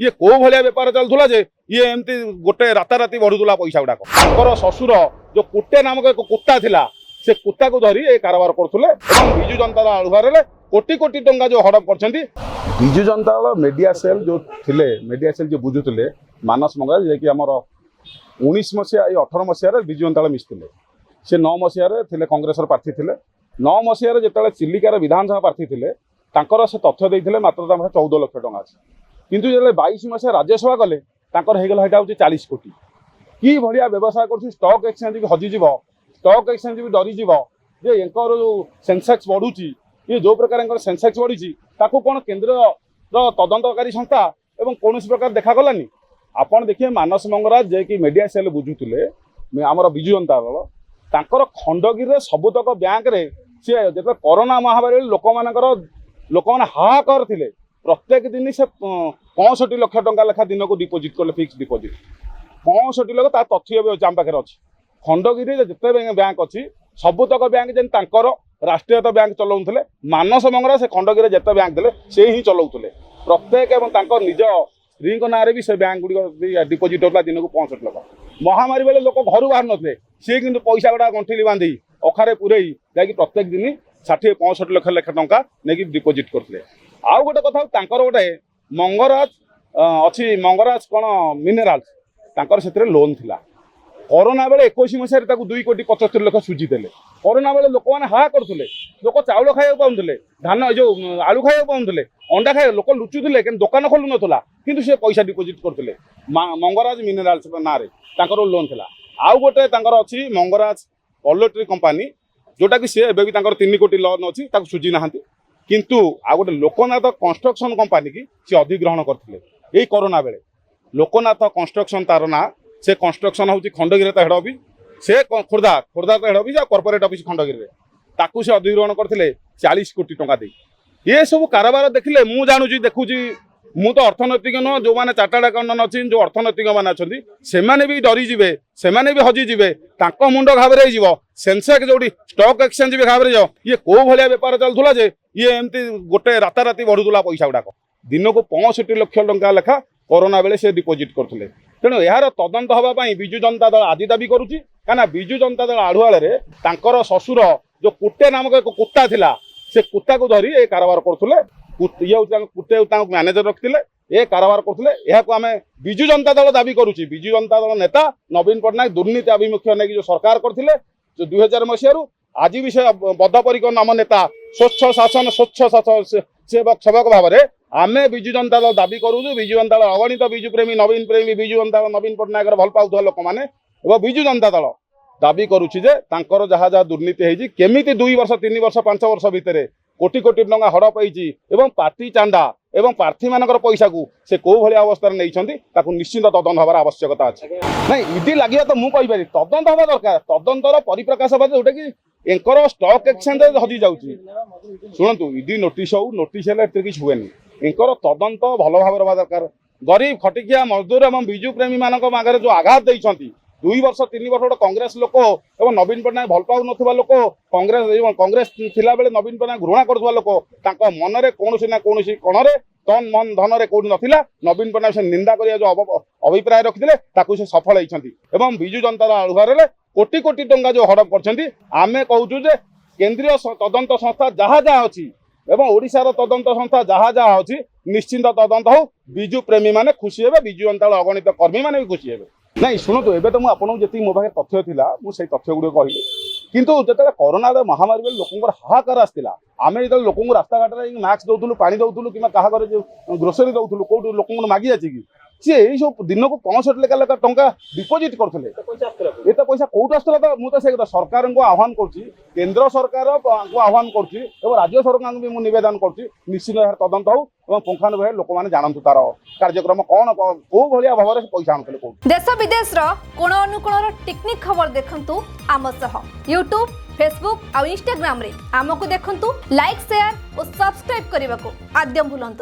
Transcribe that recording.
ये को भाया बेपार चलूला जे ये एमती गोटे राताराति बढ़ुला पैसा गुड़ाक शशुर जो कुटे नामक एक कुत्ता थिला से कुत्ता को धरी ये कारबार करुले विजु जनता दल आलुभार कोटी कोटी टंका जो हड़प कर विजु जनता दल मीडिया सेल जो थिले मीडिया सेल जो बुझुले मानस मंगल जे कि आमर 19 मसीहा 18 मसीह विजु जनता दल मिसते से 9 मसीह थे कांग्रेस प्रार्थी थे 9 मसीह जो चिलिकार विधानसभा प्रार्थी थे से तथ्य देते मात्र 14 लाख टंका अच्छे किंतु जो 22 मसीह राज्यसभा गले होगा 40 कोटी कि भाया व्यवसाय कर स्टॉक एक्सचेंज भी हजिज स्टॉक एक्सचेंज भी डरीज जे जो सेंसेक्स बढ़ुची ये जो प्रकार सेंसेक्स बढ़ी कौन केन्द्र तदंतकारी संस्था एवं कौन प्रकार देखागलानी आपड़ देखिए मानस मंगराज जे कि मीडिया सेल बुझुले आमर विजु जनता दल तांकर खंडगिरी सबुतक बैंक रे सी जो कोरोना महामारी लोक मैंने हाहाकार थे प्रत्येक दिन से 65 लाख टंका लेखा दिन को डिपोजिट कले फिक्स डिपोजिट 65 लाख ता तथ्य भी आम पाखे अच्छी खंडगिरी जिते बैंक अच्छी सबुतक बैंक जेन तांकर राष्ट्रीयत बैंक चलाऊले मानस मंगरा से खंडगिरी जिते बैंक थे से ही चलाऊले प्रत्येक एवं निज स्त्री ना भी से बैंक गुड़ डिपोजिट होता दिन को 65 लाख महामारी बेले लोक घर बाहर नथिले सी कि पैसा गुड़ा गंठिली बांधी अखारे पूरे जाकि प्रत्येक दिन 60-65 लाख लेखा टंका नहीं डिपोजिट करते आउ गोटे कथा गोटे मंगराज अच्छी मंगराज कौन मिनेराल्स से लोन थिला कोरोना बेले 21 मसीह 2 कोटी 75 लाख सुझीदेले कोरोना बेले लोक मैंने हा करते लोक चाउल खाया पाऊले धान जो आलू खाया पाऊले अंडा खाया लोक लुचुले कि दुकान खोलु नाला कि से पैसा डिपोजिट करते मंगराज मिनेराल्स ना लोन थिला आउ गोटे अच्छी मंगराज पोल्ट्री कंपानी जोटा कि सी एवं 3 कोटी लोन अच्छी सुझी ना किंतु आ गोटे लोकनाथ कंस्ट्रक्शन कंपानी की सी अधिग्रहण करते यही कोरोना बेले लोकनाथ कंस्ट्रक्शन तार ना से कंस्ट्रक्शन हूँ खंडगिरी हेड ऑफिस से Khordha head office corporate office Khandagiri से अधिग्रहण करते 40 कोटी टंका दे ये सब कारोबार देखिले मु जानुची देखुची मु तो अर्थनैतिक नुह जो मैंने चार्टार्ड अकाउंटेंट अच्छी जो अर्थनैतिक मैंने अच्छा से भी डरीजे से भी हजिजे मुंड घाबरे सेंसेक्स जो स्टॉक एक्सचेंज भी घाबरे ये को भाया बेपार चलूला जे ये एमती गोटे राताराति बढ़ुला पैसा गुड़ाक दिन को 65 लाख टंका लेखा कोरोना बेले से डिपोजिट करते तेणु यार तदंत हाँपाई विजु जनता दल आज दाबी करुच्ची क्या विजु जनता दल आढ़ुआल शशुर जो कुटे नामक एक कुत्ता थिला से कुत्ता को धरी ये कारबार करुले ये कुटे मैनेजर रखते ये कारबार करते आम विजु जनता दल दाबी करुच्ची विजु जनता दल नेता नवीन पट्टनायक दुर्नीति आभिमुख्य नहीं जो सरकार करते 2000 मसीह आज भी से बद्धपरिकर नाम नेता स्वच्छ शासन सेवक भाव में आम विजु जनता दल दाबी करूँ विजु जनता दल अगणित विजु प्रेमी नवीन प्रेमी विजु जनता दल नवीन पट्टनायक भल पाउथुवा लोक मैंने विजु जनता दल दाबी करुच्ची जे तांकर जहाँ जहाँ दुर्नीति होती केमिति 2 वर्ष 3 वर्ष 5 वर्ष भितर कोटी कोटी टंका हड़प एवं पार्टी चांदा एवं प्रार्थी मान पैसा को से कौ भाया अवस्था नहीं निश्चित तदंत हबार आवश्यकता अच्छे ना इडी लगे तो मुझे तदंत हवा दरकार तदंतर परिप्रकाश हवा जोटा कि एंकर स्टॉक एक्सचेंज हजि जाऊँगी शुणु इडी नोटिस हो नोटिस किसी हुए एंकर तदंत भल भाव हवा दरकार गरीब खटिकिया मजदूर एवं विजु प्रेमी मान आगे जो आघात देते 2 वर्ष 3 वर्ष गोटे कांग्रेस लोक एवं नवीन पट्टनायक भल पाऊ ना लोक कांग्रेस थिला बेले नवीन पट्टनायक घृणा करुवा लोक मन में कौन ना कौन कण तन मन धन रे कौन नथिला नवीन पट्टनायक से निंदा करिया जो अभिप्राय रखिते से सफल होती विजु जनता दल आलुभार कोटी कोटी टंका जो हड़प कर आमे कहूँ जे केंद्रीय तदंत संस्था जहाँ जहाँ अच्छी एवं ओडिशार तदंत संस्था जहाँ जहाँ अच्छी निश्चिंत तदंत हो विजु प्रेमी मैंने खुशी हे विजु जनता दल अगणित कर्मी मैंने भी खुशी हे नहीं शुणु एवं तो मुझे जी मो पाखे तथ्य थी मुझे तथ्य गुड़ कहली किंतु जो कोरोना महामारी बेले लोक हाहाकार आसाला आम जो लोक रास्ता घाट में मास्क दौलू पा दौलू कि घर जो ग्रोसरी दौलू कौट लोक मागी जाए कि सी यही सब दिन को 65 लाख टंका डिपोजिट करते एत पैसा कौट आसला तो मुझे से सरकार को आह्वान कर केन्द्र सरकार को आह्वान कर राज्य सरकार भी मुझे नवेदन कर निश्चित तदंत हो पुंखानुपुंख लोक मैंने जानतु तार कार्यक्रम कौन कौ भाया भाव में पैसा आनुले देश विदेश कोण अनुकोण टेक्निक खबर देखंतु आम सह यूट्यूब फेसबुक और इंस्टाग्राम रे आमको देखंतु लाइक शेयर और सब्सक्राइब करने को आद्यम भूलंतु।